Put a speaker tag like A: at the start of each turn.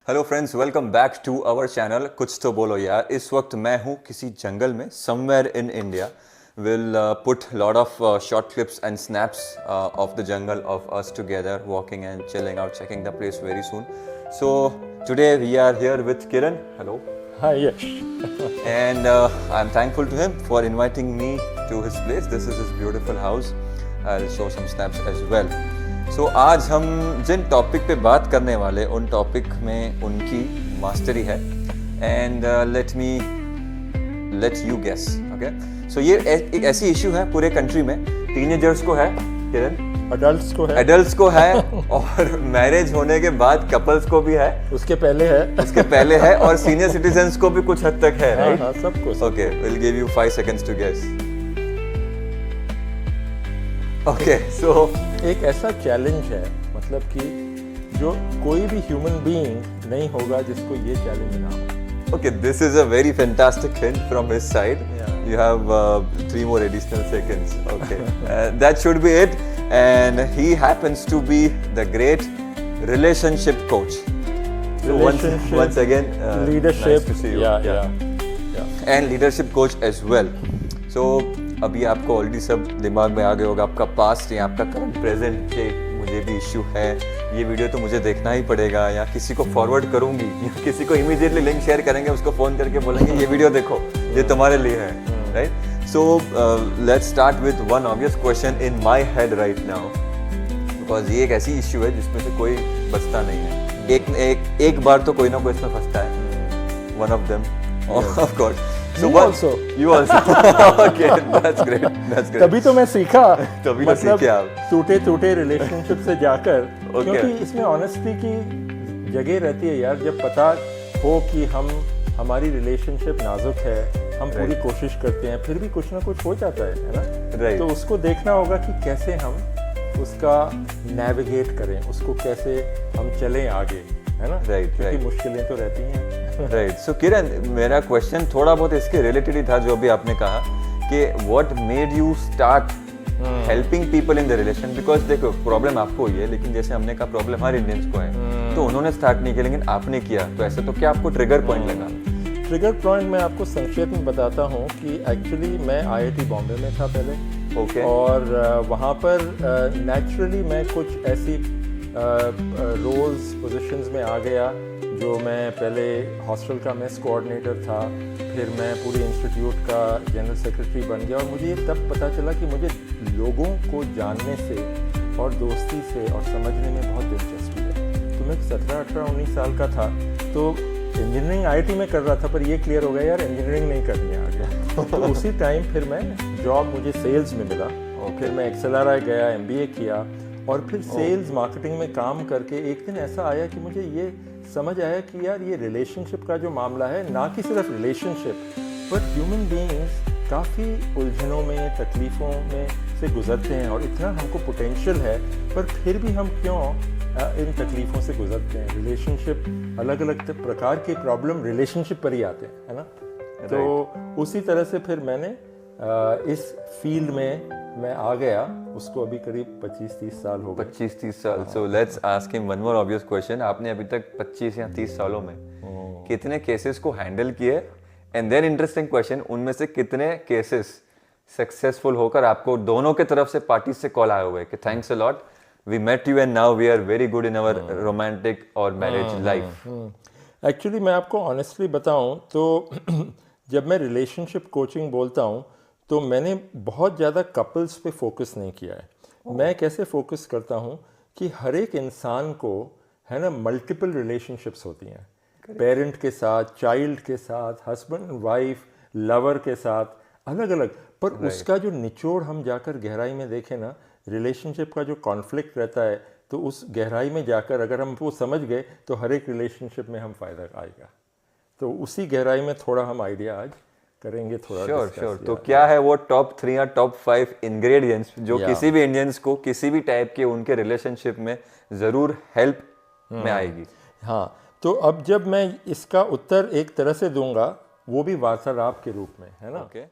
A: Hello friends, welcome back to our channel कुछ तो बोलो यार। इस वक्त मैं हूँ किसी जंगल में, somewhere in India. Will put lot of short clips and snaps of the jungle of us together walking and chilling out, checking the place very soon. So today we are here with Kiran. Hello.
B: Hi, yes.
A: And I'm thankful to him for inviting me to his place. This is his beautiful house. I'll show some snaps as well. So आज हम जिन topic पे बात करने वाले उन topic में उनकी mastery है. And let you guess. Okay? So ये एक ऐसी इशू है पूरे कंट्री में. टीनेजर्स को है, किरण. एडल्ट्स को है और मैरिज होने के बाद कपल्स को भी है.
B: उसके पहले है
A: और सीनियर सिटीजन्स को भी कुछ हद तक है, राइट?
B: हाँ, सबको.
A: Okay, will give you 5 seconds to guess. Okay, so
B: एक ऐसा चैलेंज है, मतलब कि जो कोई भी ह्यूमन बीइंग नहीं होगा जिसको ये चैलेंज ना हो.
A: Okay, this is a very fantastic hint from his side. You have 3 more additional seconds. Okay, that should be it. And he happens to be the great relationship coach. So once again,
B: leadership.
A: Nice to see you.
B: Yeah.
A: And leadership coach as well. So अभी आपको already सब दिमाग में आ गया होगा, आपका past या आपका करंट प्रेजेंट के मुझे भी इश्यू है, ये वीडियो तो मुझे देखना ही पड़ेगा, या किसी को फॉरवर्ड करूंगी या किसी को इमीडिएटली लिंक शेयर करेंगे, उसको फोन करके बोलेंगे ये वीडियो देखो, ये तुम्हारे लिए है, right? So let's start with one obvious question in my head right now, because ये एक ऐसी इश्यू है जिसमें से कोई बचता नहीं है. एक बार तो कोई ना कोई इसमें फंसता है. One of them, of course.
B: So
A: you also. Okay, that's great.
B: तभी तो मैं सीखा.
A: तभी तो सीखे आप.
B: टूटे रिलेशनशिप से जाकर, क्योंकि इसमें ऑनेस्टी की जगह रहती है यार. जब पता हो कि हमारी रिलेशनशिप नाजुक है, हम पूरी कोशिश करते हैं, फिर भी कुछ ना कुछ हो जाता है ना.
A: Right.
B: तो उसको देखना होगा कि कैसे हम उसका नेविगेट करें, उसको कैसे हम चलें आगे, है ना. क्योंकि मुश्किलें तो रहती हैं.
A: राइट. सो किरण, मेरा क्वेश्चन थोड़ा बहुत इसके रिलेटेड ही था जो अभी आपने कहा कि what made you start helping people in the relation. Because देखो, प्रॉब्लम आपको ही है, लेकिन जैसे हमने कहा प्रॉब्लम हर इंडियंस को है, तो उन्होंने स्टार्ट नहीं किया लेकिन आपने किया, तो ऐसे तो क्या आपको ट्रिगर पॉइंट लगा?
B: ट्रिगर पॉइंट मैं आपको संक्षेप में बताता हूँ कि एक्चुअली मैं IIT बॉम्बे में था पहले.
A: ओके.
B: और वहाँ पर नेचुरली मैं कुछ ऐसी रोल्स पोजीशंस में आ गया जो मैं पहले हॉस्टल का मेस कोऑर्डिनेटर था, फिर मैं पूरे इंस्टीट्यूट का जनरल सेक्रेटरी बन गया. और मुझे ये तब पता चला कि मुझे लोगों को जानने से और दोस्ती से और समझने में बहुत दिलचस्पी है. तो मैं 17, 18, 19 साल का था, तो इंजीनियरिंग IIT में कर रहा था, पर ये क्लियर हो गया यार इंजीनियरिंग नहीं करनी है आगे. तो उसी टाइम फिर मैं जॉब मुझे सेल्स में मिला. फिर मैं XLRI गया, MBA किया, और फिर सेल्स मार्केटिंग में काम करके एक दिन ऐसा आया कि मुझे ये समझ आया कि यार ये रिलेशनशिप का जो मामला है, ना कि सिर्फ रिलेशनशिप बट ह्यूमन बीइंग्स काफ़ी उलझनों में, तकलीफ़ों में से गुजरते हैं, और इतना हमको पोटेंशियल है, पर फिर भी हम क्यों इन तकलीफ़ों से गुजरते हैं. रिलेशनशिप, अलग अलग प्रकार के प्रॉब्लम रिलेशनशिप पर ही आते हैं, है ना. तो उसी तरह से फिर मैंने इस फील्ड में मैं आ गया. उसको अभी करीब 25-30 साल हो गए.
A: 25-30 साल. So let's ask him one more obvious question. आपने अभी तक 25 या 30 सालों में कितने केसेस को हैंडल किए? एंड देन इंटरेस्टिंग क्वेश्चन, उनमें से कितने केसेस सक्सेसफुल होकर आपको दोनों के तरफ से पार्टी से कॉल आए हुए कि thanks a lot, we met you and now we are very good in our romantic और मैरिज लाइफ?
B: एक्चुअली मैं आपको ऑनेस्टली बताऊं तो जब मैं रिलेशनशिप कोचिंग बोलता हूं, तो मैंने बहुत ज़्यादा कपल्स पे फोकस नहीं किया है. मैं कैसे फोकस करता हूँ कि हर एक इंसान को, है ना, मल्टीपल रिलेशनशिप्स होती हैं. पेरेंट के साथ, चाइल्ड के साथ, हस्बैंड वाइफ, लवर के साथ, अलग अलग. पर उसका जो निचोड़ हम जाकर गहराई में देखें ना, रिलेशनशिप का जो कॉन्फ्लिक्ट रहता है, तो उस गहराई में जाकर अगर हम वो समझ गए तो हर एक रिलेशनशिप में हम फ़ायदा आएगा. तो उसी गहराई में थोड़ा हम आइडिया आज करेंगे, थोड़ा.
A: श्योर. तो क्या है वो टॉप 3 या टॉप 5 इंग्रेडिएंट्स जो किसी भी इंडियंस को किसी भी टाइप के उनके रिलेशनशिप में जरूर हेल्प में आएगी?
B: हाँ, तो अब जब मैं इसका उत्तर एक तरह से दूंगा, वो भी वार्तालाप के रूप में, है ना.
A: Okay.